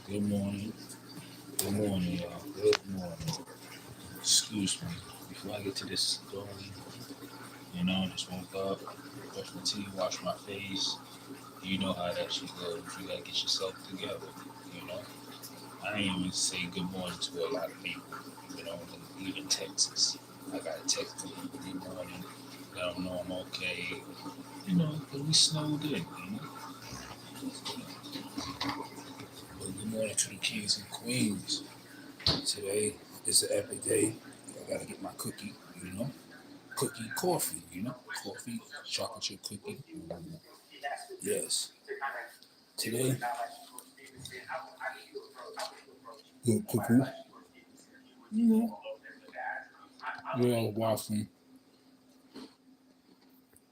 Good morning. Good morning, y'all. Good morning. Excuse me. Before I get to this story, I just woke up, brush my teeth, wash my face. You know how that shit goes. You gotta get yourself together. You know, I ain't even say good morning to a lot of people. Even Texas. I gotta text people good morning. Let them know I'm okay. Cause we snowed in. But good morning to the kings and queens. Today is an epic day. I gotta get my cookie, cookie coffee, coffee, chocolate chip cookie. Yes. Today, good cookie. You know, we're watching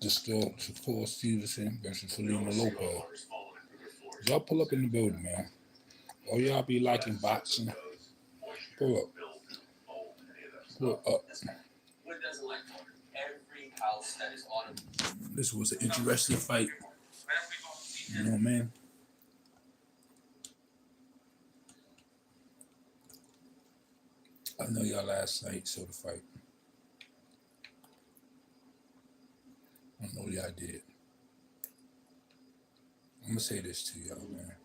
the still Shakur Stevenson versus Lopez. Y'all pull up in the building, man. Or y'all be liking boxing. Pull up. Pull up. This was an interesting fight. Man. I know y'all last night saw the fight. I know y'all did. I'm gonna say this to y'all, man.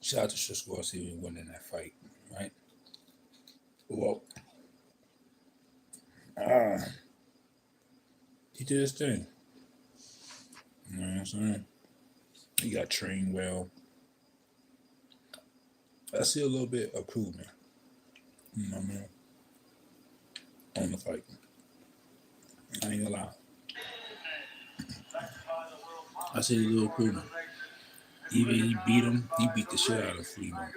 Shout out to Shakur Stevens winning that fight, right? Well, he did his thing. You know what I'm saying? He got trained well. I see a little bit of improvement. You know what I mean? On the fight. I ain't gonna lie. I see a little improvement. Even he beat him, he beat the shit out of Freeman.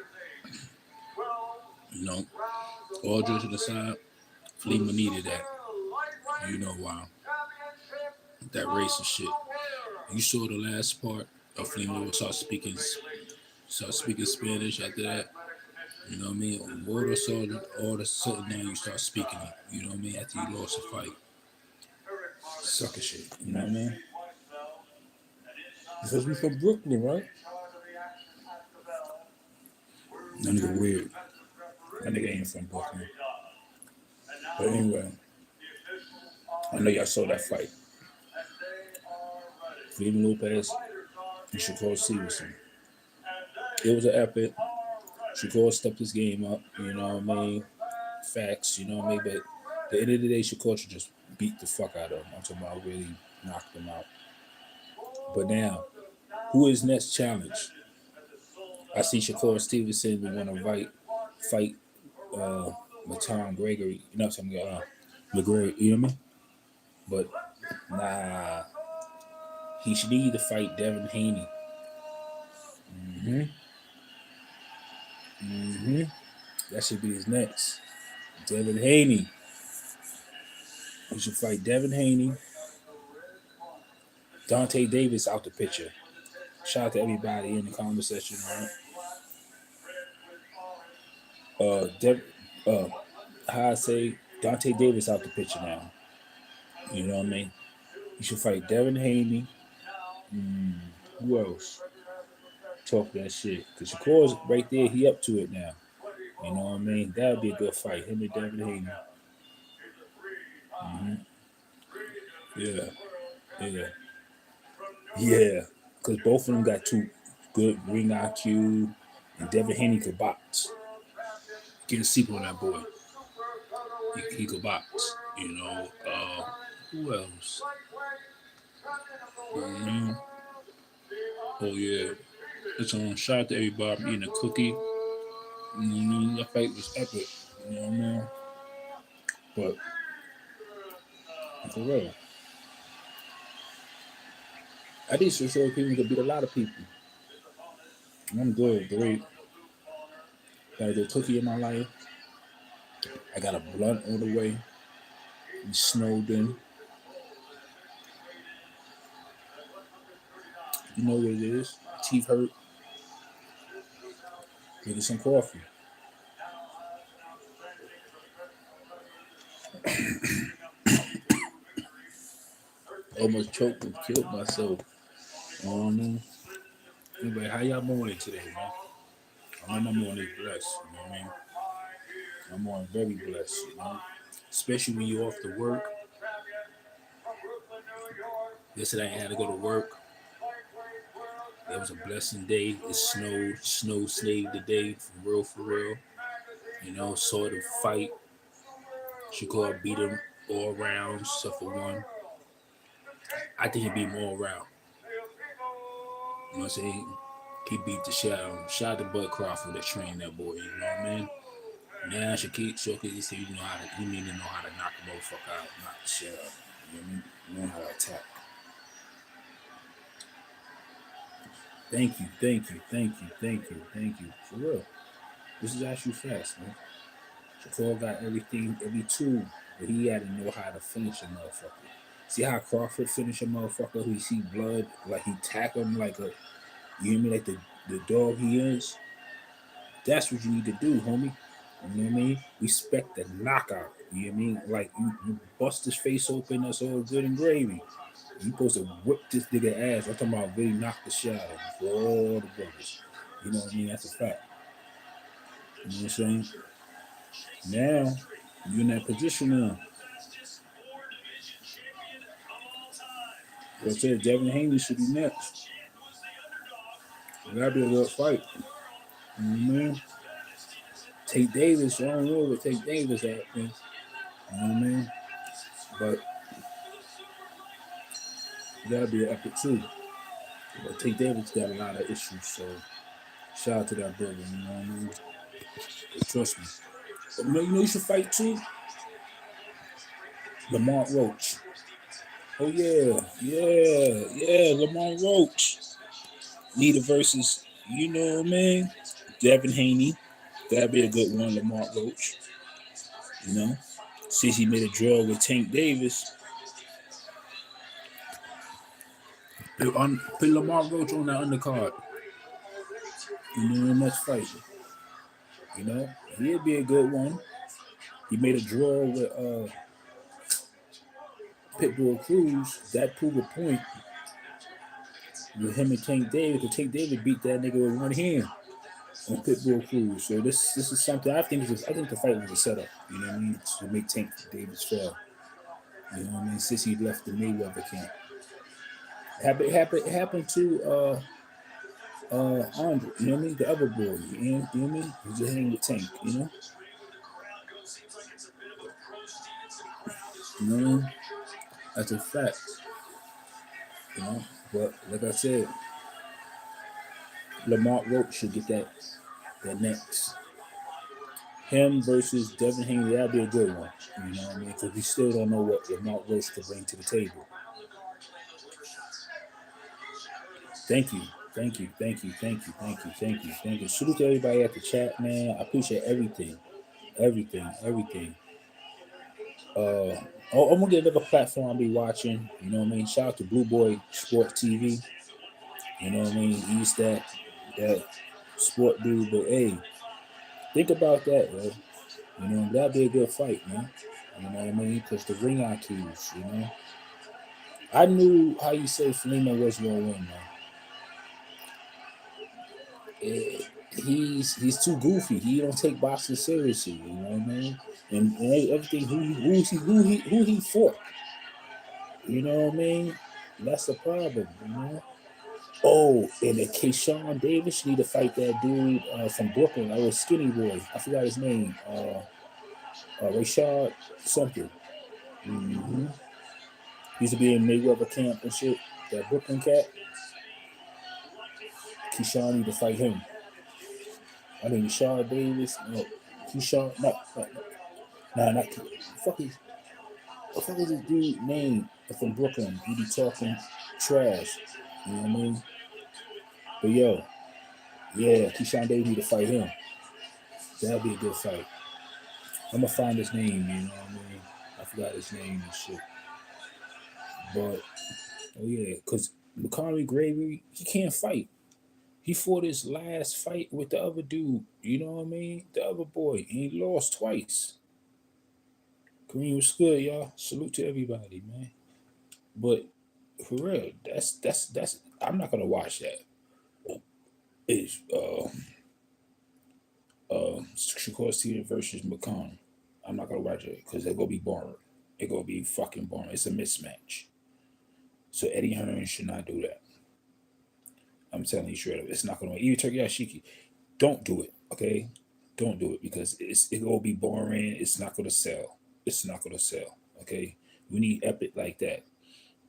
All jokes to the side, Freeman needed that. You know why? That racist shit. You saw the last part of Freeman start speaking Spanish after that. You know what I mean? All of a sudden now you start speaking it. You know what I mean? After you lost a fight. Sucker shit. You know what I mean? Because we from Brooklyn, right? That nigga weird. That nigga ain't from Brooklyn. But anyway, I know y'all saw that fight. Freeman Lopez and Shakur Stevenson. It was an epic. Shakur stepped his game up, you know what I mean? Facts, you know what I mean? But at the end of the day, Shakur should just beat the fuck out of him. I'm talking about really knocked him out. But now, who is next challenge? I see Shakur Stevenson want to fight with Tom Gregory. You know what I'm talking about? McGregor, you know what I mean? But nah, he should need to fight Devin Haney. That should be his next. Devin Haney. He should fight Devin Haney. Dante Davis out the picture. Shout out to everybody in the comment section, right? How I say Dante Davis out the picture now. You know what I mean? You should fight Devin Haney. Who else? Talk that shit. Because Shakur's right there. He up to it now. You know what I mean? That would be a good fight. Him and Devin Haney. Yeah. Yeah. Yeah. Because both of them got two good ring IQ. And Devin Haney could box. Get a sleep on that boy. He could box. Who else? Oh, yeah. It's on. Shout out to everybody. I'm eating a cookie. That fight was epic. You know what I mean? But for real, I think sure people could beat a lot of people. I'm good, great. Got a good cookie in my life. I got a blunt on the way. It snowed in. You know what it is? Teeth hurt. Get some coffee. almost choked and killed myself. Anyway, how y'all morning today, man? I know my morning is blessed. You know what I mean? My morning very blessed. You know, especially when you're off to work. Yesterday I had to go to work. It was a blessing day. It snowed. Snow slaved the day for real, for real. You know, saw the fight. Shakur beat him all rounds except for one. I think he beat him all round. You know what I'm saying? He beat the shit out of him. Shout out to Bud Crawford that trained that boy. You know what I mean? Now Shakur, he said you know how to. He need to know how to knock a motherfucker out, knock the shit out. You know what I mean? Learn how to attack. Thank you. For real. This is actually fast, man. Shakur got everything, every tool, but he had to know how to finish a motherfucker. See how Crawford finished a motherfucker who see blood, like he tackle him like a, you hear me, like the dog he is? That's what you need to do, homie. You know what I mean? Respect the knockout. You know what I mean? Like you bust his face open, that's all good and gravy. You supposed to whip this nigga ass. I'm talking about really knock the shit out of him for all the brothers. You know what I mean? That's a fact. You know what I'm saying? Now, you're in that position now. I said Devin Haney should be next. That'd be a good fight. You know what I mean? Tate Davis, I don't know where Tate Davis at, man. You know what I mean? But that'd be an epic too. But Tate Davis got a lot of issues, so shout out to that brother, you know what I mean? But trust me. But you know you should fight too? Lamont Roach. Oh yeah, Lamont Roach. Nita versus, you know what I mean? Devin Haney. That'd be a good one, Lamont Roach. You know? Since he made a draw with Tank Davis. Put Lamont Roach on that undercard. You know, the next fight. You know? He'd be a good one. He made a draw with Pitbull Cruz. That proved a point with him and Tank Davis. Because Tank Davis beat that nigga with one hand on Pitbull Cruz. So this is something I think the fight was a setup. You know what I mean? To make Tank Davis fail. You know what I mean? Since he left the Mayweather camp. It happened to Andre, you know what I mean? The other boy, you know what I mean? He just hanging with Tank, you know? You know what I mean? That's a fact, you know? But like I said, Lamont Roach should get that next. Him versus Devin Haney, that'd be a good one. You know what I mean? Because we still don't know what Lamont Roach could bring to the table. Thank you. Salute to everybody at the chat, man. I appreciate everything. Everything. I'm gonna get another platform I'll be watching. You know what I mean? Shout out to Blue Boy Sport TV. You know what I mean? He's that sport dude. But hey, think about that, bro. You know, that'd be a good fight, man. You know what I mean? Because the ring IQs, you know. I knew how you say Felina was gonna win, man. He's too goofy. He don't take boxing seriously. You know what I mean? And everything who he fought. You know what I mean? That's the problem. You know. Oh, and Keyshawn Davis need to fight that dude from Brooklyn. I was skinny boy. I forgot his name. Rashad something. Mm-hmm. Used to be in Mayweather camp and shit. That Brooklyn cat. Keyshawn need to fight him. I mean, Rashad Davis. No, Keyshawn. Not. What the fuck is this dude name from Brooklyn? He be talking trash. You know what I mean? But yo, yeah, Keyshawn Davis need to fight him. That'd be a good fight. I'm gonna find his name, you know what I mean? I forgot his name and shit. But oh yeah, cause McConaughey Gravy, he can't fight. He fought his last fight with the other dude, you know what I mean? The other boy, and he lost twice. Kareem was good, y'all. Salute to everybody, man. But For real, that's. I'm not gonna watch that. It's Shakur Stevens versus McConnell. I'm not gonna watch it because it's gonna be boring. It's gonna be fucking boring. It's a mismatch. So Eddie Hearn should not do that. I'm telling you straight up, it's not gonna. Even Turkey Ashiki, don't do it. Okay, don't do it because it's gonna be boring. It's not gonna sell. It's not gonna sell. Okay, we need epic like that.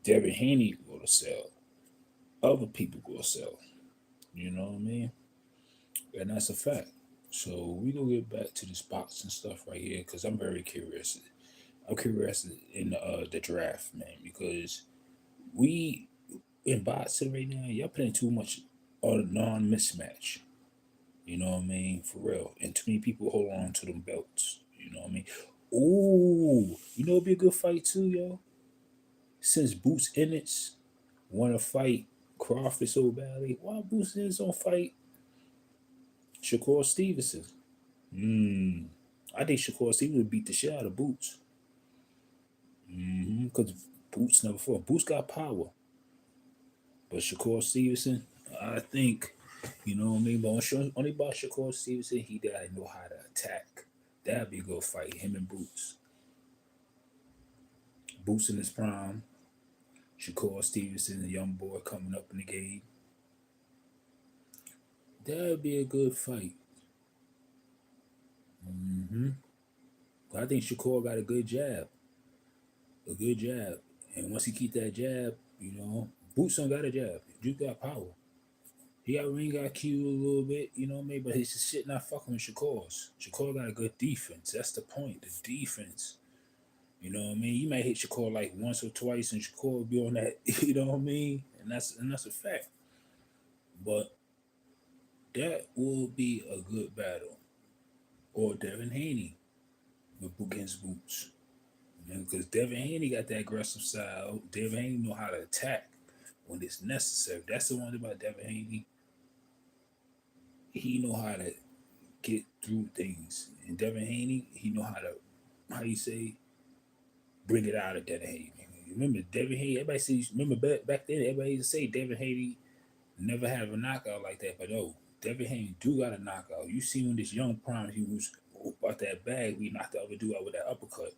Devin Haney gonna sell. Other people gonna sell. You know what I mean? And that's a fact. So we gonna get back to this boxing stuff right here because I'm very curious. I'm curious in the draft, man, because we in boxing right now, y'all playing too much on a non mismatch. You know what I mean? For real. And too many people hold on to them belts. You know what I mean? Ooh, you know it'd be a good fight too, yo. Since Boots Ennis want to fight Crawford so badly, why Boots Ennis don't fight Shakur Stevenson? Hmm. I think Shakur Stevens would beat the shit out of Boots. Because Boots never fought. Boots got power. But Shakur Stevenson, I think, you know what I mean? But only about Shakur Stevenson, he gotta know how to attack. That'd be a good fight. Him and Boots. Boots in his prime. Shakur Stevenson, the young boy coming up in the game. That'd be a good fight. hmm I think Shakur got a good jab. A good jab. And once he keep that jab, Boots don't got a jab. Duke got power. He got ring IQ a little bit, you know what I mean? But his shit not fucking with Shakur's. Shakur got a good defense. That's the point. The defense. You know what I mean? You might hit Shakur like once or twice and Shakur will be on that, you know what I mean? And that's a fact. But that will be a good battle. Or Devin Haney against Boots. Because Devin Haney got that aggressive style. Devin Haney know how to attack when it's necessary. That's the one thing about Devin Haney. He know how to get through things. And Devin Haney, he know how you say, bring it out of Devin Haney. Remember Devin Haney, everybody says, remember back then, everybody used to say Devin Haney never had a knockout like that. But no, Devin Haney do got a knockout. You see when this young prime, he was about that bag, we knocked the other dude out with that uppercut.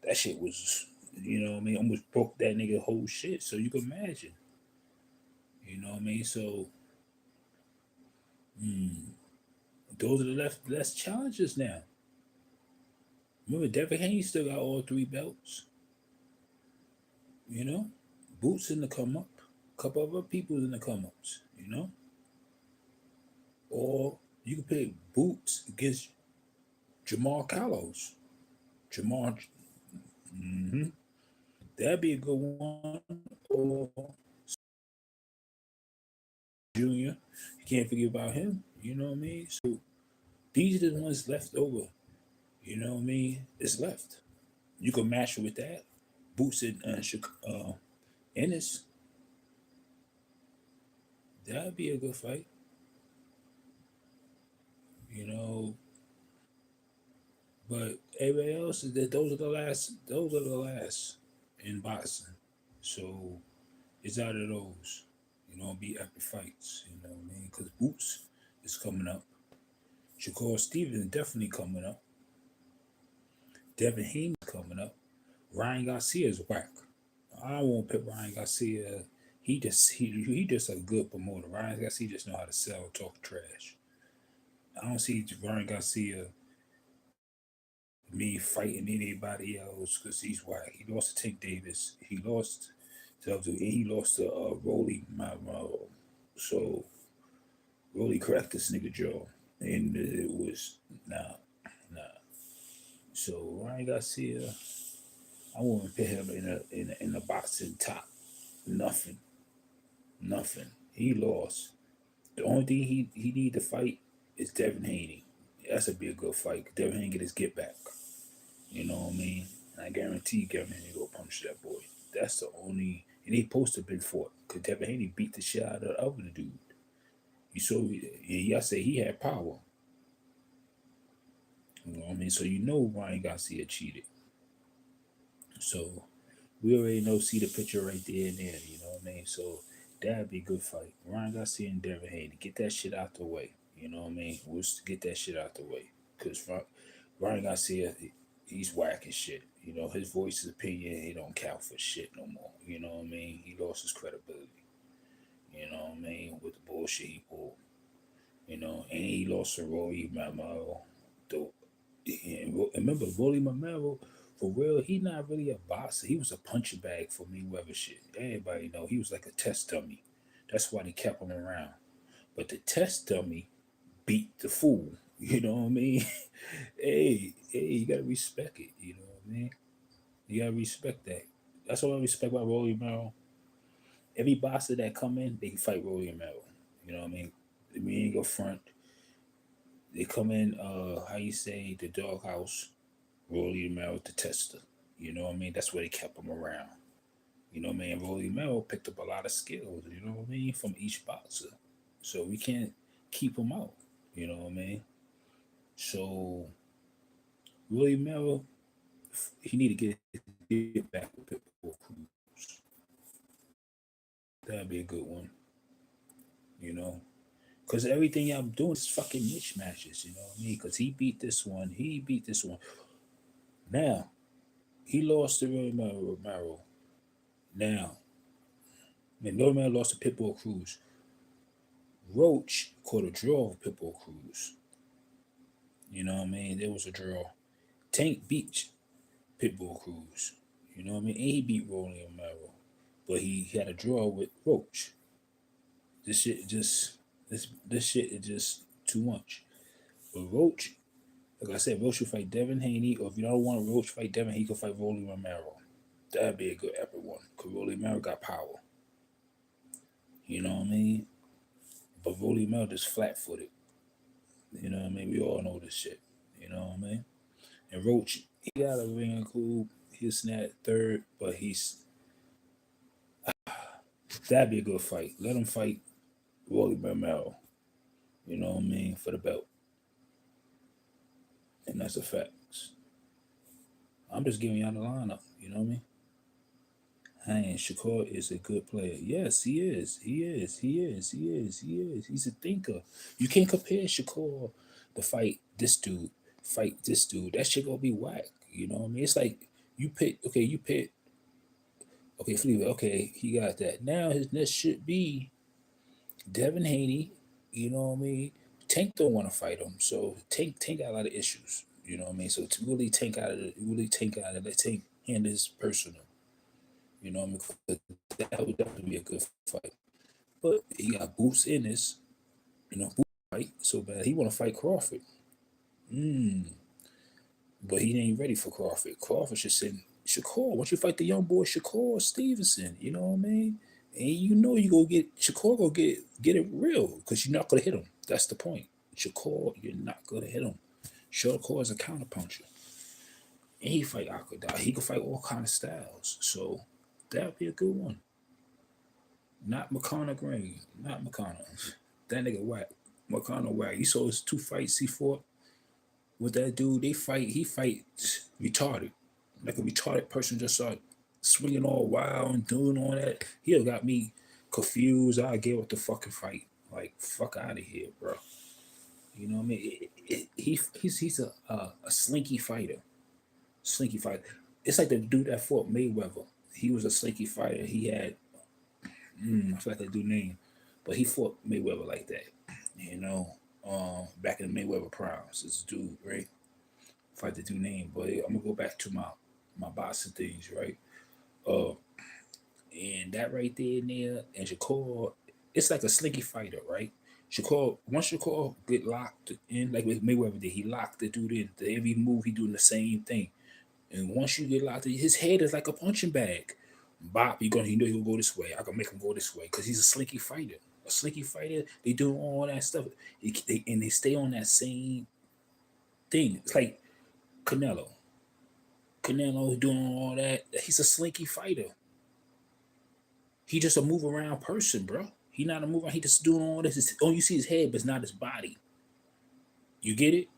That shit was, you know what I mean, almost broke that nigga whole shit. So you can imagine. You know what I mean? So those are the less challenges now. Remember, Devin Haney still got all three belts. You know, Boots in the come up, a couple of other people in the come ups. Or you could play Boots against Jamal Callows. Jamal, that'd be a good one. Or Junior, you can't forget about him. You know what I mean? So these are the ones left over. You know what I mean? It's left. You can match with that. Boots and Ennis. That'd be a good fight. You know, but everybody else is that those are the last. Those are the last in boxing. So it's out of those. Be epic fights. You know what I mean? Because Boots is coming up. Shakur Stevens definitely coming up. Devin Haney coming up. Ryan Garcia is whack. I won't pick Ryan Garcia. He just a good promoter. Ryan Garcia just know how to sell, talk trash. I don't see Ryan Garcia me fighting anybody else because he's whack. He lost to Tank Davis. He lost to Rolly Mammo. So Rolly cracked this nigga jaw, and it was nah. So Ryan Garcia, I wouldn't put him in a boxing top. Nothing, nothing. He lost. The only thing he need to fight is Devin Haney. That's a be a good fight. Devin Haney get his get back. You know what I mean? And I guarantee Devin Haney go punch that boy. That's the only. And he supposed to have been fought because Devin Haney beat the shit out of the other dude. You saw, I say he had power. You know what I mean? So Ryan Garcia cheated. So We already know, see the picture right there and there. You know what I mean? So that'd be a good fight. Ryan Garcia and Devin Haney, get that shit out the way. You know what I mean? We'll just get that shit out the way. Cause Ryan Garcia, he's whack as shit. You know, his voice, his opinion, he don't count for shit no more. You know what I mean? He lost his credibility. You know what I mean? With the bullshit he pulled. You know, and he lost to Roy Mamaro. And remember, Rolly Mamaro, for real, he not really a boxer. He was a punching bag for Mayweather shit. Everybody know he was like a test dummy. That's why they kept him around. But the test dummy beat the fool. You know what I mean? Hey, you gotta respect it. You know what I mean? You gotta respect that. That's what I respect about Rolly Mamaro. Every boxer that come in, they fight Rolly Mamaro. You know what I mean? We ain't go front. They come in, how you say, the doghouse, Rolly Mel the tester. You know what I mean? That's where they kept him around. You know what I mean? Rolly Mel picked up a lot of skills, you know what I mean, from each boxer. So we can't keep him out. You know what I mean? So Rolly Mel, he need to get back with Pitbull Cruz. That'd be a good one, you know. Because everything I'm doing is fucking mismatches, you know what I mean? Because he beat this one. Now, he lost to Rolly Mel. Now, when Lil Man lost to Pitbull Cruz, Roach caught a draw with Pitbull Cruz. You know what I mean? There was a draw. Tank beat Pitbull Cruz. You know what I mean? And he beat Rolling Romero. But he had a draw with Roach. This shit just this shit is just too much. But Roach, like I said, Roach should fight Devin Haney, or if you don't want Roach to fight Devin, he could fight Rolling Romero. That'd be a good epic one. Cause Rolling Romero got power. You know what I mean? But Rolling Romero just flat footed. You know what I mean? We all know this shit. You know what I mean? And Roach, he got a ring cool. He's snap third, but that'd be a good fight. Let him fight Rolly Romero. You know what I mean? For the belt. And that's a fact. I'm just giving y'all the lineup. You know what I mean? Hey, Shakur is a good player. Yes, he is. He is. He is. He is. He is. He's a thinker. You can't compare Shakur to fight this dude. That shit gonna be whack. You know what I mean? It's like you pick, okay, Fleetwood, okay, he got that. Now his next should be Devin Haney. You know what I mean? Tank don't want to fight him, so Tank got a lot of issues. You know what I mean? So to really Tank out of it, let Tank handle his personal. You know what I mean? That would definitely be a good fight. But he got Boots in this, Boots fight so bad. He want to fight Crawford. Mm. But he ain't ready for Crawford. Crawford should send Shakur. Once you fight the young boy Shakur Stevenson, you know what I mean? And you know you go get Shakur go get it real because you're not gonna hit him. That's the point. Shakur, you're not gonna hit him. Shakur is a counterpuncher. And he fight Akadai. He can fight all kind of styles. So that'd be a good one. Not McConnell Green. Not McConnell. That nigga whack. McConnell whack. You saw his two fights he fought with that dude. He fight retarded. Like a retarded person just started swinging all wild and doing all that. He got me confused. I get what the fucking fight. Like, fuck out of here, bro. You know what I mean? He's a slinky fighter. Slinky fighter. It's like the dude that fought Mayweather. He was a slinky fighter. He had, I forgot that dude name, but he fought Mayweather like that. You know, back in the Mayweather primes, this dude, right? Fight the dude name, but I'm gonna go back to my boxing things, right? Uh, and that right there and there, and Shakur, it's like a slinky fighter, right? Once Shakur get locked in, like with Mayweather did, he locked the dude in. Every move he doing the same thing. And once you get locked in, his head is like a punching bag. Bob, he know he'll go this way. I can make him go this way because he's a slinky fighter. A slinky fighter, they do all that stuff, and they stay on that same thing. It's like Canelo. Canelo doing all that. He's a slinky fighter. He just a move around person, bro. He not a move around. He just doing all this. All you see his head, but it's not his body. You get it?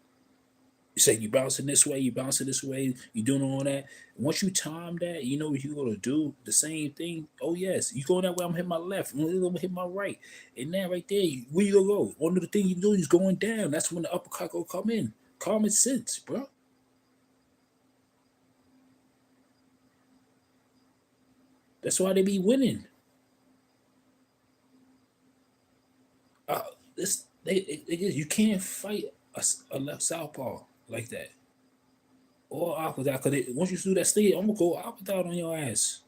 You say you bouncing this way, you bouncing this way, you doing all that. Once you time that, you know what you're gonna do. The same thing. Oh yes, you going that way. I'm hitting my left. I'm gonna hit my right. And now right there, where you gonna go? One of the things you do is going down. That's when the uppercut will come in. Common sense, bro. That's why they be winning. Uh, you can't fight a left southpaw like that or opposite. Cause once you do that stage, I'm gonna go opposite on your ass.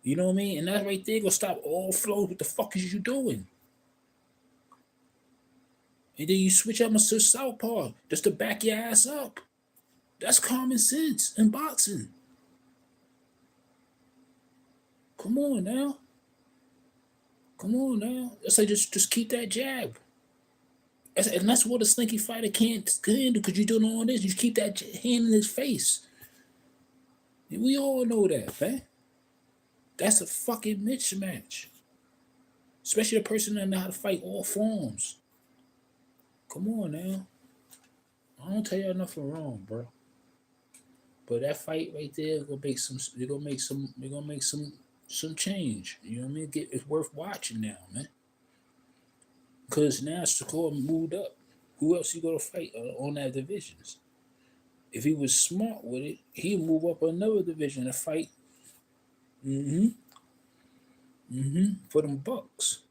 You know what I mean? And that right there gonna stop all flow. What the fuck is you doing? And then you switch up and switch southpaw just to back your ass up. That's common sense in boxing. Come on now. Come on now. I say just keep that jab. And that's what a slinky fighter can't handle because you're doing all this. You keep that hand in his face. And we all know that, man. That's a fucking mismatch. Especially a person that know how to fight all forms. Come on now. I don't tell you nothing wrong, bro. But that fight right there gonna make some. They're gonna make some. They're gonna make some change. You know what I mean? It's worth watching now, man. Cause now Shakur moved up. Who else you gonna fight on that divisions? If he was smart with it, he'd move up another division to fight. Mm-hmm. For them bucks.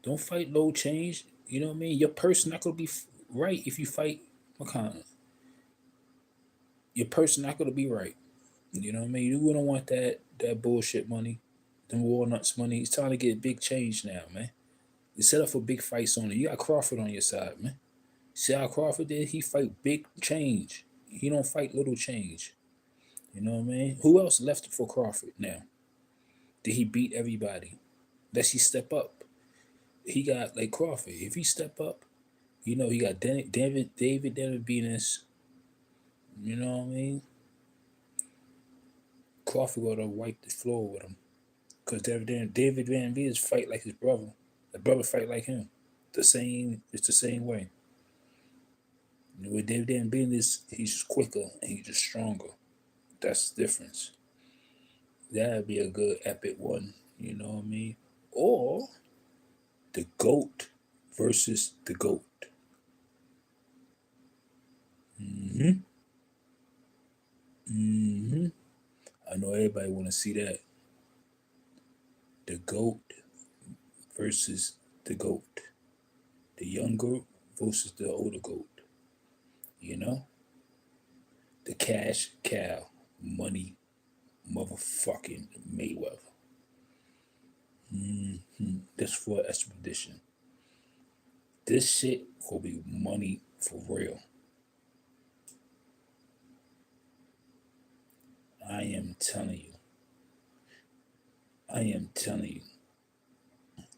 Don't fight low change. You know what I mean? Your purse not gonna be right if you fight McConnell. Your purse not gonna be right. You know what I mean? You wouldn't want that bullshit money, them walnuts money. It's time to get big change now, man. You set up for big fights on it. You got Crawford on your side, man. See how Crawford did? He fight big change. He don't fight little change. You know what I mean? Who else left for Crawford now? Did he beat everybody? Does he step up? He got like Crawford. If he step up, you know he got David Venus. You know what I mean? Crawford got to wipe the floor with him because David Van Venus fight like his brother. The brother fight like him. The same. It's the same way. With David Van Venus, he's quicker and he's just stronger. That's the difference. That'd be a good epic one. You know what I mean? Or the goat versus the goat. Mm-hmm. Mm-hmm. I know everybody want to see that. The goat versus the goat. The young goat versus the older goat. You know? The cash cow. Money motherfucking Mayweather. This for expedition. This shit will be money for real. I am telling you. I am telling you.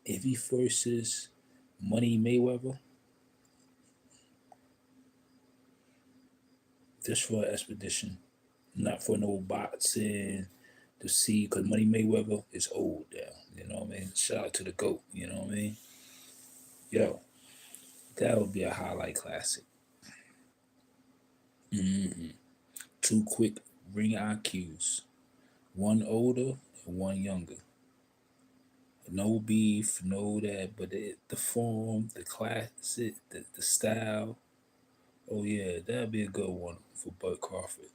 If he versus Money Mayweather, this for expedition. Not for no boxing to see, because Money Mayweather is old now. You know what I mean? Shout out to the GOAT. You know what I mean? Yo, that would be a highlight classic. Two quick ring IQs. One older and one younger. No beef, no that, but the form, the classic, the style. Oh yeah, that'd be a good one for Bud Crawford.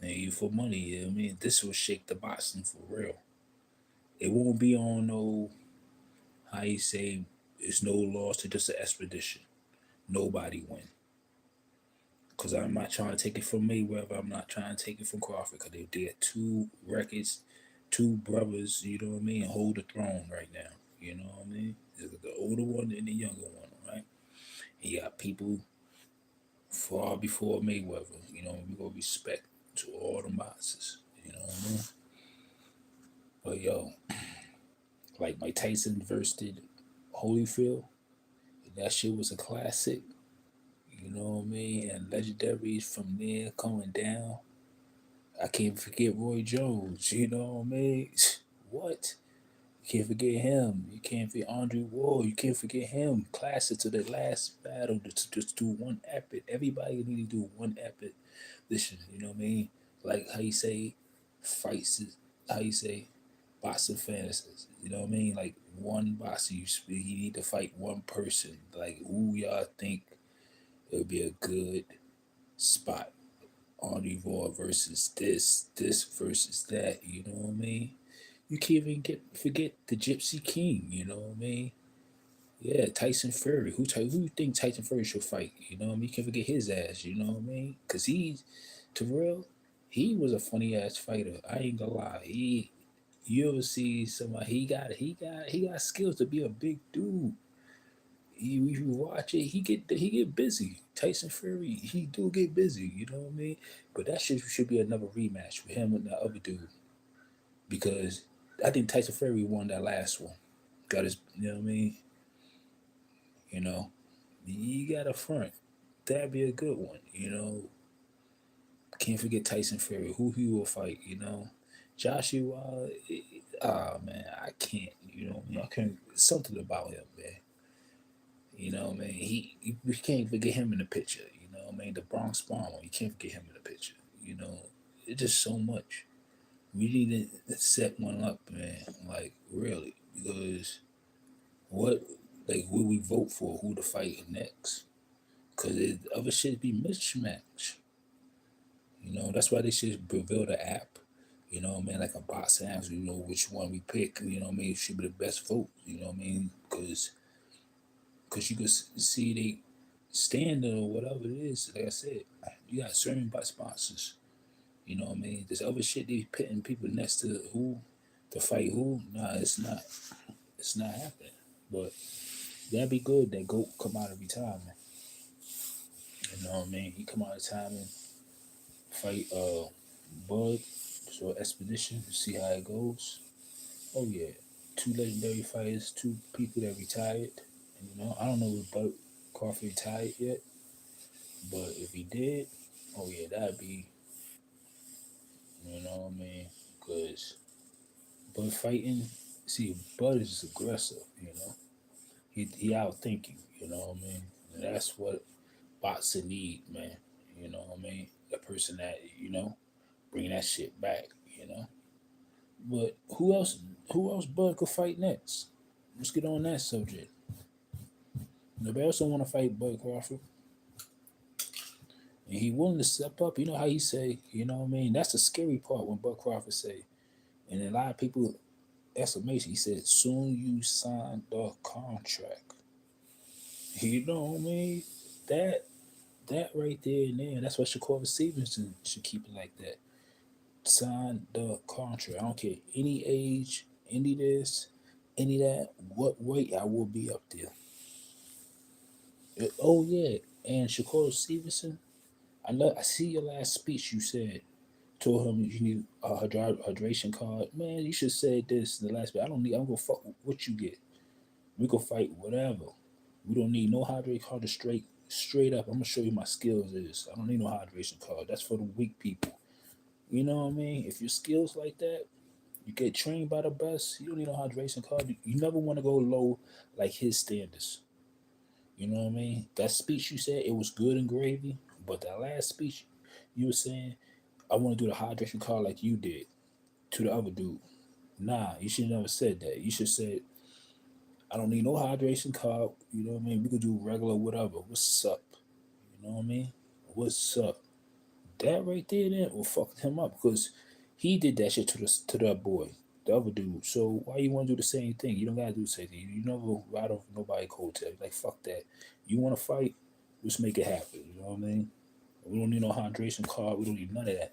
And you for money, you know what I mean? This will shake the boxing for real. It won't be on no, how you say, it's no loss to just an expedition. Nobody win. Because I'm not trying to take it from Mayweather. I'm not trying to take it from Crawford. Because they had two records, two brothers, you know what I mean, hold the throne right now. You know what I mean? The older one and the younger one, right? And you got people far before Mayweather. You know, we go respect to all the boxers. You know what I mean? But yo, like Mike Tyson versus Holyfield, that shit was a classic. You know what I mean? And legendaries from there coming down. I can't forget Roy Jones. You know what I mean? What? You can't forget him. You can't forget Andre Ward. You can't forget him. Classic to the last battle. Just do one epic. Everybody need to do one epic. Listen, you know what I mean? Like how you say fights is how you say boxing fantasies. You know what I mean? Like one boxer you need to fight one person. Like who y'all think it would be a good spot? Andre Ward versus this versus that, you know what I mean? You can't even forget the Gypsy King, you know what I mean? Yeah, Tyson Fury. Who you think Tyson Fury should fight? You know what I mean? You can't forget his ass, you know what I mean? Cause he's to real, he was a funny ass fighter. I ain't gonna lie. You ever see somebody he got skills to be a big dude. If you watch it, he get busy. Tyson Fury, he do get busy, you know what I mean? But that shit should be another rematch with him and the other dude. Because I think Tyson Fury won that last one. Got his, you know what I mean? You know, you got a front. That'd be a good one. You know, can't forget Tyson Fury. Who he will fight. You know, Joshua. Man, I can't. You know, I can't. Something about him, man. You know, man. We can't forget him in the picture. You know, man. The Bronx Bomber. You can't forget him in the picture. You know, it's just so much. We need to set one up, man. Like really, because what like will we vote for who to fight next? Cause other shit be mismatched. You know that's why they should build an app. You know, man, like a boxing app. You know which one we pick. You know, what I mean, it should be the best vote. You know, what I mean, because you can see they standing or whatever it is. Like I said, you got certain by sponsors. You know, what I mean, there's other shit they pitting people next to who to fight who. Nah, it's not. It's not happening. But that'd be good. That goat come out of retirement. You know what I mean? He come out of retirement, fight Bud, so expedition, see how it goes. Oh yeah. Two legendary fighters, two people that retired. And, you know, I don't know if Bud Crawford retired yet, but if he did, oh yeah, that'd be, you know what I mean? Because Bud fighting, see, Bud is aggressive, you know. He out thinking, you know what I mean? And that's what boxing need, man. You know what I mean? A person that, you know, bring that shit back, you know. But who else? Who else Bud could fight next? Let's get on that subject. Nobody else don't want to fight Bud Crawford, and he willing to step up. You know how he say, you know what I mean? That's the scary part when Bud Crawford say, and a lot of people exclamation. He said, "Soon you sign the contract." You know what I mean? That that right there and there. That's why Shakur Stevens should keep it like that. Sign the contract. I don't care any age, any this, any that. What weight I will be up there. Oh yeah, and Shakur Stevenson. I see your last speech. You said told him you need a hydration card. Man, you should say this in the last. But I don't need. I'm gonna fuck what you get. We go fight whatever. We don't need no hydration card. To straight up. I'm gonna show you my skills. Is I don't need no hydration card. That's for the weak people. You know what I mean? If your skills like that, you get trained by the best. You don't need no hydration card. You never want to go low like his standards. You know what I mean? That speech you said it was good and gravy, but that last speech you were saying I want to do the hydration card like you did to the other dude. Nah, you should never said that. You should say I don't need no hydration card. You know what I mean? We could do regular whatever. What's up? You know what I mean? What's up? That right there, then will fuck him up because he did that shit to that boy, the other dude. So why you want to do the same thing? You don't gotta do the same thing. You never ride off nobody coattail. Like fuck that. You want to fight? Let's make it happen. You know what I mean? We don't need no hydration card. We don't need none of that.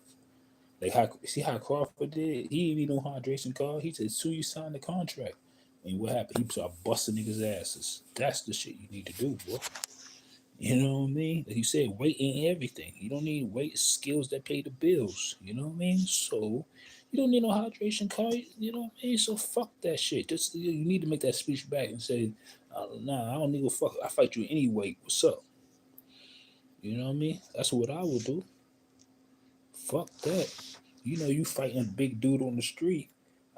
Like how see how Crawford did? He didn't need no hydration card. He said, "Soon you sign the contract." And what happened? He started busting niggas' asses. That's the shit you need to do, boy. You know what I mean? Like you said, weight ain't everything. You don't need weight skills that pay the bills. You know what I mean? So you don't need no hydration card. You know what I mean? So fuck that shit. Just you need to make that speech back and say, "Nah, I don't need a fuck. I fight you anyway. What's up?" You know what I mean? That's what I would do. Fuck that. You know you fighting a big dude on the street.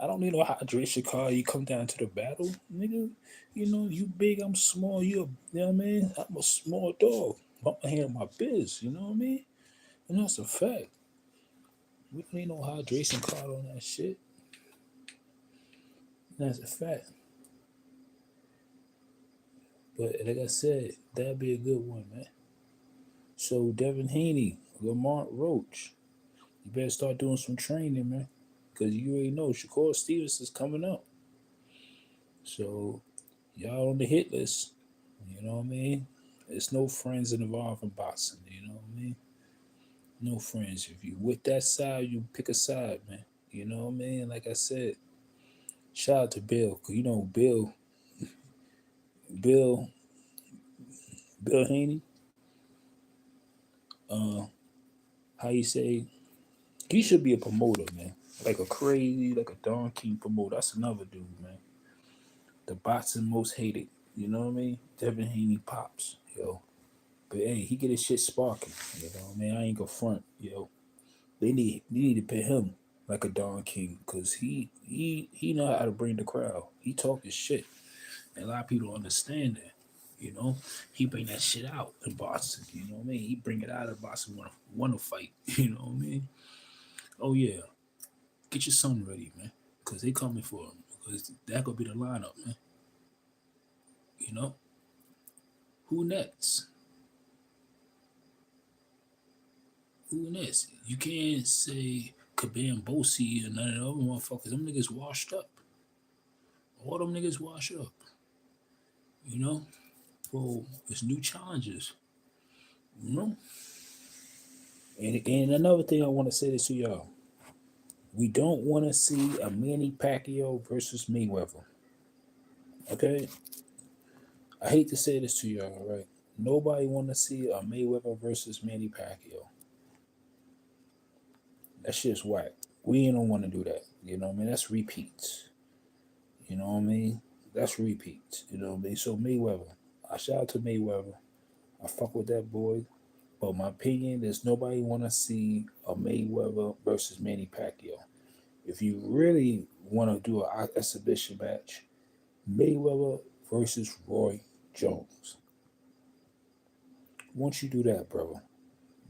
I don't need no hydration card. You come down to the battle, nigga. You know, you big, I'm small. You know what I mean? I'm a small dog. I'm gonna handle my biz. You know what I mean? And that's a fact. We don't need no hydration card on that shit. That's a fact. But like I said, that'd be a good one, man. So Devin Haney, Lamont Roach, you better start doing some training, man. Cause you already know Shakur Stevens is coming up. So y'all on the hit list. You know what I mean? There's no friends involved in boxing. You know what I mean? No friends. If you with that side, you pick a side, man. You know what I mean? Like I said, shout out to Bill. Cause you know Bill, Bill Haney. Uh, how you say? He should be a promoter, man. Like a crazy, like a Don King promoter. That's another dude, man. The boxing most hated. You know what I mean? Devin Haney pops, yo. But hey, he get his shit sparking. You know what I mean? I ain't gonna front, yo. They need to pay him like a Don King, cause he know how to bring the crowd. He talk his shit, and a lot of people don't understand that. You know, he bring that shit out in boxing. You know what I mean? He bring it out of boxing. Want to fight. You know what I mean? Oh yeah, get your son ready, man, cause they coming for him. Cause that gonna be the lineup, man. You know who next? Who next? You can't say Kabam Bosi and none of the other motherfuckers. Them niggas washed up. All them niggas wash up. You know? So it's new challenges. You know? And another thing I want to say this to y'all. We don't want to see a Manny Pacquiao versus Mayweather. Okay? I hate to say this to y'all, right? Nobody want to see a Mayweather versus Manny Pacquiao. That shit's whack. We don't want to do that. You know what I mean? That's repeats. You know what I mean? That's repeats. You know what I mean? So Mayweather. I shout out to Mayweather. I fuck with that boy. But my opinion is nobody want to see a Mayweather versus Manny Pacquiao. If you really want to do an exhibition match, Mayweather versus Roy Jones. Once you do that, brother,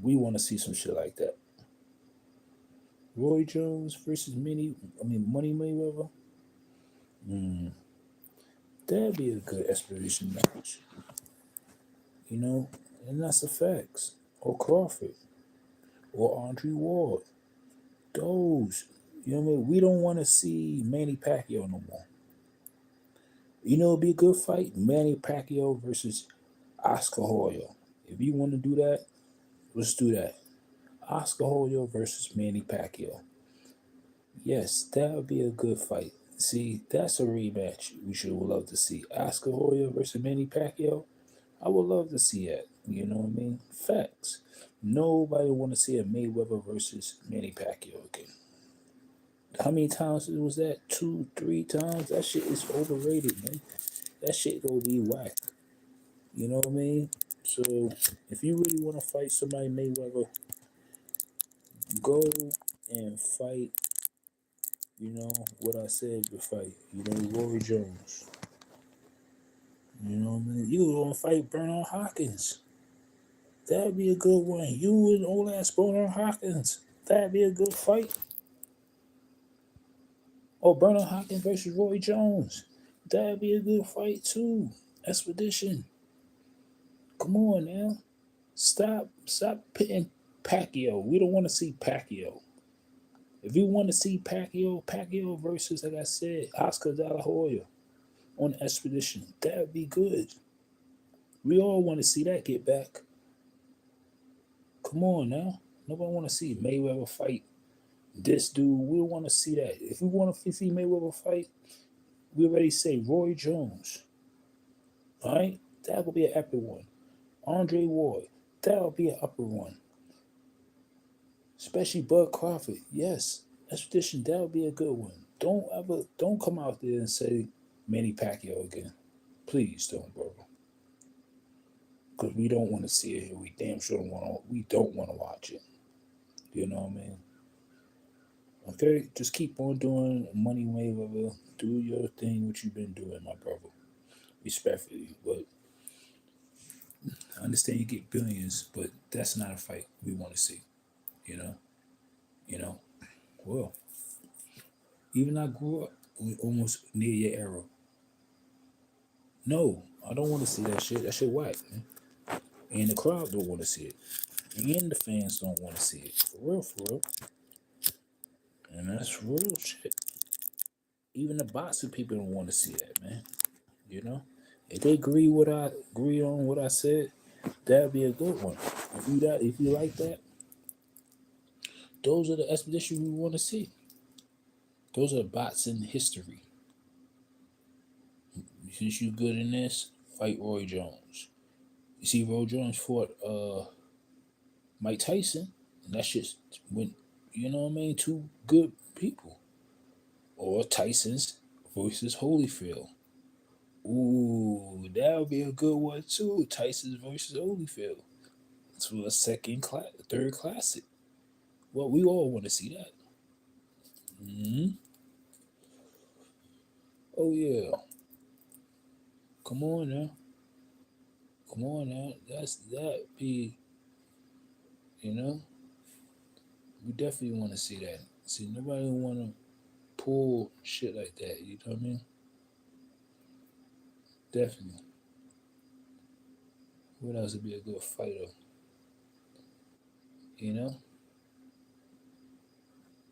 we want to see some shit like that. Roy Jones versus Money Mayweather. Mm, that'd be a good exhibition match. You know, and that's the facts. Or Crawford, or Andre Ward. Those, you know what I mean? We don't want to see Manny Pacquiao no more. You know, it'd be a good fight. Manny Pacquiao versus Oscar Hoyer. If you want to do that, let's do that. Oscar Hoyer versus Manny Pacquiao. Yes, that would be a good fight. See, that's a rematch we should love to see. Oscar Hoyer versus Manny Pacquiao. I would love to see that. You know what I mean? Facts. Nobody want to see a Mayweather versus Manny Pacquiao again. How many times was that? 2, 3 times? That shit is overrated, man. That shit gonna be whack. You know what I mean? So if you really want to fight somebody Mayweather, go and fight. You know what I said to fight. You know Roy Jones. You know what I mean? You gonna fight Bernard Hopkins. That'd be a good one. You and old ass Bernard Hopkins. That'd be a good fight. Or Bernard Hopkins versus Roy Jones. That'd be a good fight too. Expedition. Come on now. Stop pitting Pacquiao. We don't want to see Pacquiao. If you want to see Pacquiao versus, like I said, Oscar De La Hoya on the Expedition, that would be good. We all want to see that get back. Come on now. Nobody want to see Mayweather fight this dude. We don't want to see that. If we want to see Mayweather fight, we already say Roy Jones. All right? That would be an epic one. Andre Ward. That would be an upper one. Especially Bud Crawford. Yes. Expedition, that would be a good one. Don't come out there and say Manny Pacquiao again. Please don't, bro. Because we don't want to see it. We damn sure don't want to watch it. You know what I mean? Okay, just keep on doing Money Mayweather. Do your thing, what you've been doing, my brother. Respectfully, but I understand you get billions, but that's not a fight we want to see. You know, you know. Well, even I grew up almost near your era. No, I don't want to see that shit. That shit whack, man. And the crowd don't want to see it. And the fans don't want to see it. For real, for real. And that's real shit. Even the boxing people don't want to see that, man. You know? If they agree on what I said, that'd be a good one. If you like that, those are the expeditions we want to see. Those are boxing history. Since you good in this, fight Roy Jones. You see, Roy Jones fought Mike Tyson, and that shit went. You know what I mean? Two good people. Or Tyson's versus Holyfield. Ooh, that would be a good one too. Tyson versus Holyfield. To a third classic. Well, we all want to see that. Oh yeah, come on now, come on now. That be, you know, we definitely want to see that. See, nobody want to pull shit like that. You know what I mean? Definitely. What else would be a good fighter? You know,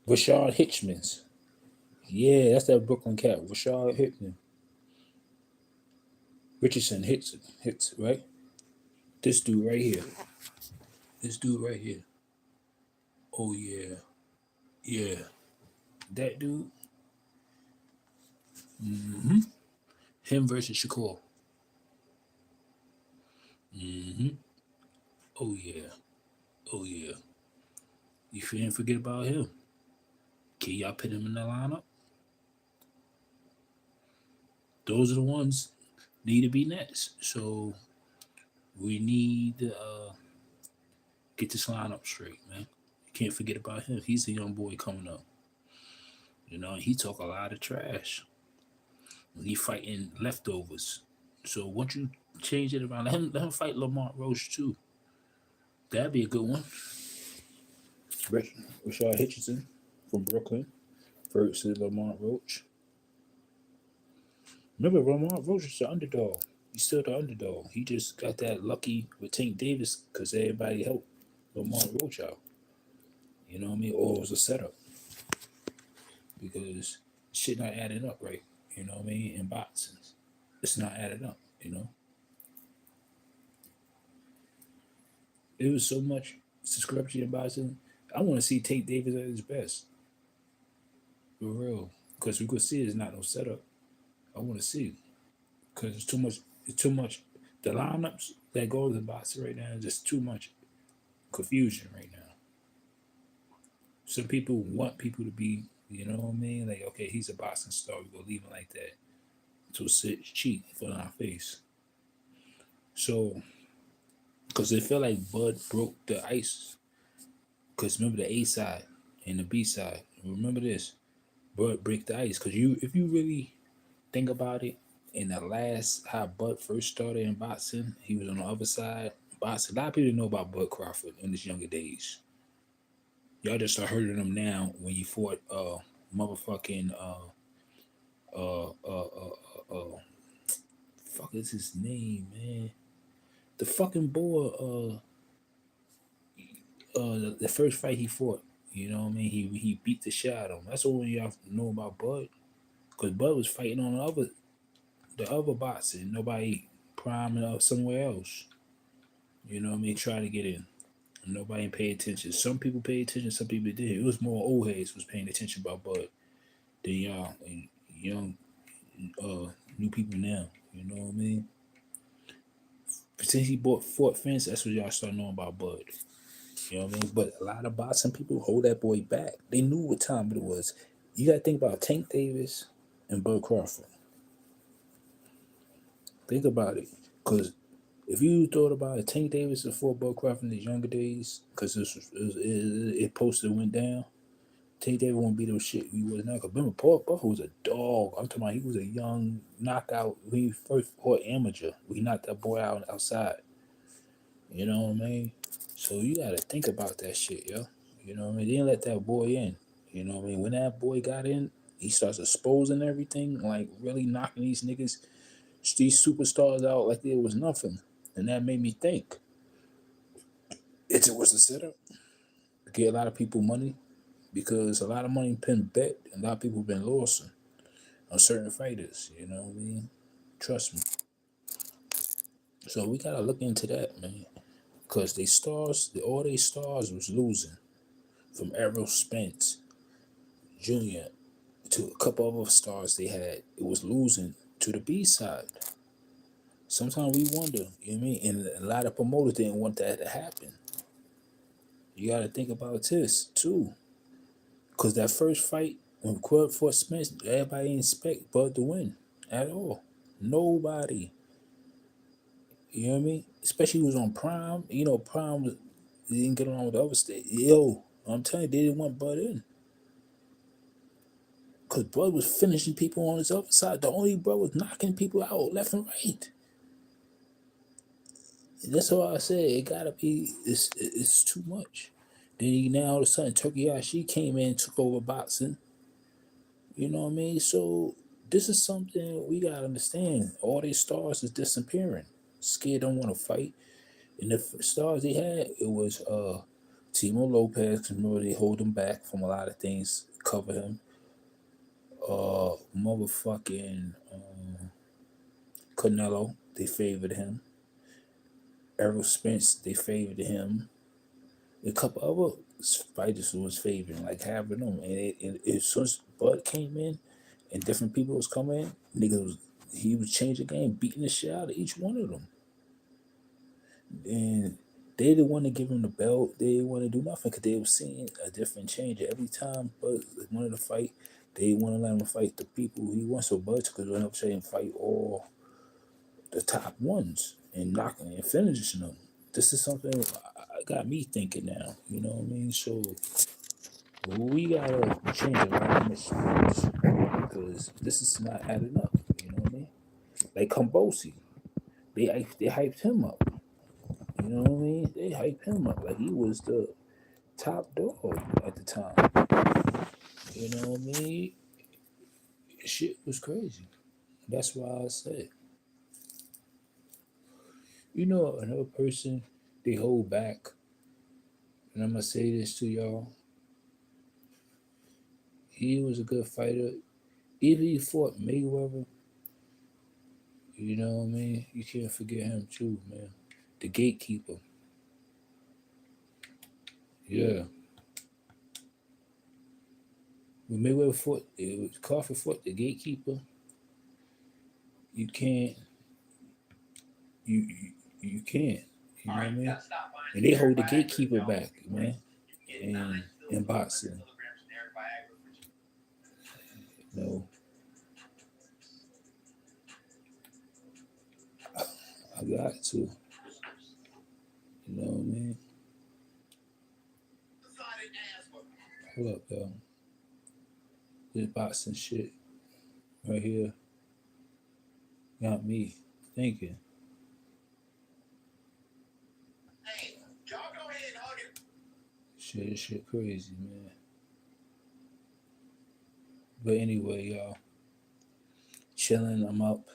Rashard Hitchmans. Yeah, that's that Brooklyn cat, Rashard Hitman. Richardson hits right. This dude right here. This dude right here. Oh yeah, yeah. That dude. Him versus Shakur. Oh yeah. Oh yeah. You can't forget about him. Can y'all put him in the lineup? Those are the ones need to be next. So we need to get this lineup straight, man. You can't forget about him. He's a young boy coming up. You know, he talk a lot of trash. He fighting leftovers. So once you change it around, let him fight Lamont Roach too. That'd be a good one. Rashard Hitchison from Brooklyn versus Lamont Roach. Remember, Lamont Roach is the underdog. He's still the underdog. He just got that lucky with Tank Davis because everybody helped Lamont Roach out. You know what I mean? Or it was a setup because shit not adding up right. You know what I mean? In boxing, it's not adding up. You know, it was so much discrepancy in boxing. I want to see Tank Davis at his best, for real, because we could see it's not no setup. I want to see because it's too much. It's too much. The lineups that go to the boxing right now is just too much confusion right now. Some people want people to be, you know what I mean? Like, okay, he's a boxing star. We go leave him like that to sit cheat in our face. So, because it felt like Bud broke the ice. Because remember the A side and the B side. Remember this, Bud break the ice. Because if you really think about it, in the last how Bud first started in boxing, he was on the other side. Boxing. A lot of people didn't know about Bud Crawford in his younger days. Y'all just start hearing him now when he fought motherfucking fuck is his name, man? The fucking boy, the first fight he fought. You know what I mean? He beat the shit out of him. That's all y'all know about Bud. Cause Bud was fighting on the other boxing. Nobody priming up somewhere else. You know what I mean? Trying to get in. Nobody paid attention. Some people paid attention, some people did. It was more old heads was paying attention about Bud than y'all and young new people now. You know what I mean? Since he bought Fort Fence, that's what y'all start knowing about Bud. You know what I mean? But a lot of boxing people hold that boy back. They knew what time it was. You got to think about Tank Davis and Bud Crawford. Think about it. Because if you thought about it, Tank Davis before Bud Crawford in his younger days, because it posted went down, Tank Davis won't be those shit we was now. Cause remember, Paul Buffer was a dog. I'm talking about he was a young knockout. When he first fought amateur, we knocked that boy out outside. You know what I mean? So you gotta think about that shit, yo. You know what I mean? They didn't let that boy in. You know what I mean? When that boy got in, he starts exposing everything, like really knocking these superstars out like there was nothing. And that made me think. It was a setup to get a lot of people money because a lot of money been bet and a lot of people been losing on certain fighters. You know what I mean? Trust me. So we gotta look into that, man. Because all they stars was losing. From Errol Spence Jr. to a couple other stars they had. It was losing to the B side. Sometimes we wonder, you know what I mean? And a lot of promoters didn't want that to happen. You gotta think about this too. Cause that first fight, when Quid fought Spence, everybody didn't expect Bud to win at all. Nobody. You know what I mean? Especially he was on Prime. You know, Prime was, he didn't get along with the other state. Yo, I'm telling you, they didn't want Bud in. Because Bud was finishing people on his other side. The only Bud was knocking people out left and right. And that's why I said it gotta be, it's too much. Then now all of a sudden Turkey Ashi came in and took over boxing. You know what I mean? So this is something we gotta understand. All these stars is disappearing. Scared don't want to fight. And the stars they had, it was Timo Lopez, because remember they hold him back from a lot of things, cover him. Motherfucking Canelo, they favored him. Errol Spence, they favored him. A couple other fighters who was favoring, like having them. And as soon as Bud came in and different people was coming in, he was changing the game, beating the shit out of each one of them. And they didn't want to give him the belt. They didn't want to do nothing because they were seeing a different change. Every time Bud wanted to fight, they didn't want to let him fight the people he wants. So Bud could run up and fight all the top ones and knocking and finishing them. This is something I got me thinking now. You know what I mean? So we gotta change a lot of this sports because this is not adding up. You know what I mean? Like Kambosi, they hyped him up. You know what I mean? They hyped him up like he was the top dog at the time. You know what I mean? Shit was crazy. That's why I said, you know, another person they hold back, and I'm gonna say this to y'all. He was a good fighter. Even he fought Mayweather, you know what I mean? You can't forget him too, man. The gatekeeper. Yeah. When Mayweather fought, it was Crawford fought the gatekeeper. You can't, you can't. You know what I mean? And they hold the gatekeeper back, man. In boxing, you know, I got to. You know what I mean? Hold up, yo. This boxing shit right here got me thinking. Shit crazy, man. But anyway, y'all, chilling. I'm up,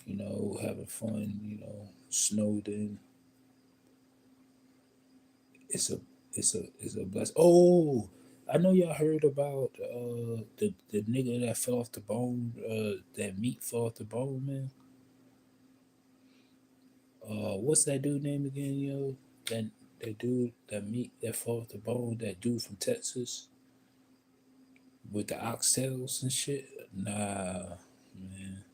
you know, having fun. You know, snowed in. It's a, it's a bless. Oh, I know y'all heard about the nigga that fell off the bone. That meat fell off the bone, man. What's that dude name again, yo? That that dude, that meat that fell off the bone. That dude from Texas with the oxtails and shit. Nah, man.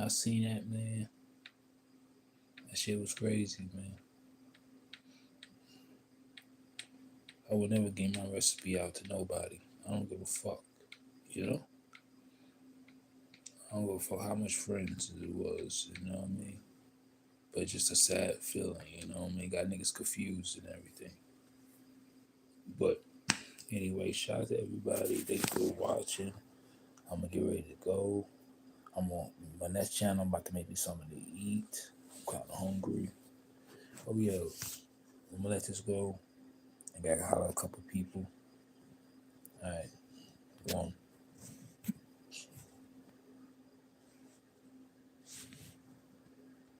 I seen that, man. That shit was crazy, man. I would never give my recipe out to nobody. I don't give a fuck. You know? I don't give a fuck how much friends it was, you know what I mean? But just a sad feeling, you know what I mean? Got niggas confused and everything. But Anyway, shout out to everybody. Thanks for watching. I'm gonna get ready to go. I'm on my next channel. I'm about to make me something to eat. I'm kind of hungry. Oh yeah, I'm gonna let this go. I gotta holler at a couple people. All right, one.